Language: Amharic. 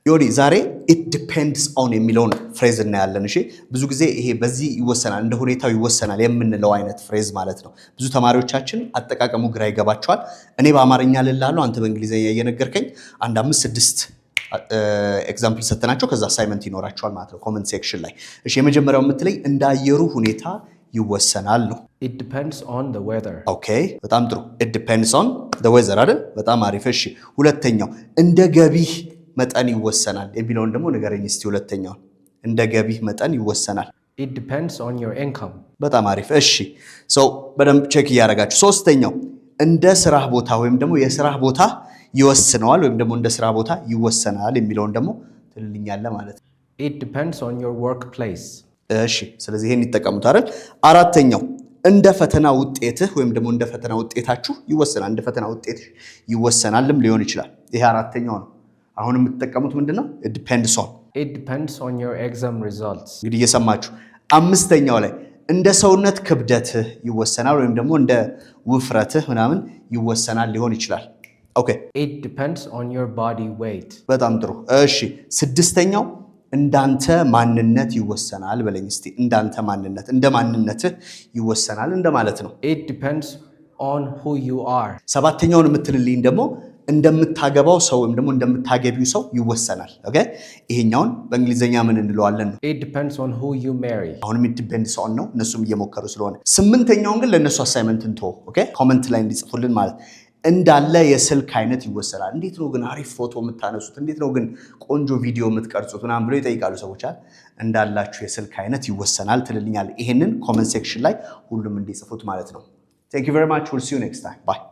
ዮኒ ዛሬ it depends on የሚለውን ፍሬዝ እናያለን። እሺ ብዙ ጊዜ ይሄ በዚህ ይወሰናል እንደ ሁኔታው ይወሰናል የምንለው አይነት ፍሬዝ ማለት ነው። ብዙ ተማሪዎቻችን አጠቃቀሙ ግራ ይገባቸዋል። እኔ በአማርኛ ልላለሁ አንተ በእንግሊዘኛ እየነገርከኝ አንድ 5-6 ኤግዛምፕል ሰተናቸው ከዛ አሳይመንት ይኖራቸዋል ማለት ነው ኮሜንት ሴክሽን ላይ። እሺ የመጀመሪያው የምትለኝ እንደ አየሩ ሁኔታ ይወሰናል ነው። It depends on the weather. ኦኬ በጣም ጥሩ it depends on the weather አይደል? በጣም አሪፍ። እሺ ሁለተኛው እንደ ገቢህ መጠን ይወሰናል የሚለውን ደግሞ ንገረኝ እስቲ ሁለተኛው። እንደ ገቢህ መጠን ይወሰናል። It depends on your income. በጣም አሪፍ። እሺ በደንብ ቼክ እያደረጋችሁ። ሶስተኛው እንደ ስራህ ቦታ ወይም ደግሞ የስራህ ቦታ ይወስነዋል ወይም ደግሞ እንደ ስራ ቦታ ይወሰናል የሚለውን ደግሞ ትልልኛለህ ማለት ነው። It depends on your workplace. እሺ ስለዚህ ይሄን ይጠቀሙት አይደል? አራተኛው እንደ ፈተና ውጤትህ ወይም ደግሞ እንደ ፈተና ውጤታችሁ ይወሰናል። እንደ ፈተና ውጤትህ ይወሰናልም ሊሆን ይችላል። ይሄ አራተኛው ነው። አሁን የምትጠቀሙት ምንድነው? It depends on. It depends on your exam results. እንግዲህ እየሰማችሁ አምስተኛው ላይ እንደ ሰውነት ክብደትህ ይወሰናል ወይም ደግሞ እንደ ውፍረትህ ምናምን ይወሰናል ሊሆን ይችላል። ኦኬ It depends on your body weight. በጣም ጥሩ። እሺ ስድስተኛው እንዳንተ ማንነት ይወሰናል በለኝ እስቲ። እንዳንተ ማንነት እንደ ማንነትህ ይወሰናል እንደማለት ነው። It depends on who you are. ሰባተኛውን የምትልልኝ ደግሞ እንደምታገባው ሰው ወይም ደግሞ እንደምታገቢው ሰው ይወሰናል። ኦኬ ይሄኛውን በእንግሊዘኛ ምን እንለዋለን ነው? It depends on who you marry. አሁንም it depends on ነው እነሱም እየሞከሩ ስለሆነ። ስምንተኛውን ግን ለነሱ አሳይመንት እንቶ ኦኬ ኮሜንት ላይ እንዲጽፉልን ማለት እንዳለ የስልክ አይነት ይወሰናል። እንዴት ነው ግን አሪፍ ፎቶ የምታነሱት? እንዴት ነው ግን ቆንጆ ቪዲዮ የምትቀርጹት? ምናምን ብሎ ይጠይቃሉ ሰዎች አይደል? እንዳላችሁ የስልክ አይነት ይወሰናል ትልልኛል። ይሄንን ኮሜንት ሴክሽን ላይ ሁሉም እንዲጽፉት ማለት ነው። Thank you very much. We'll see you next time. Bye.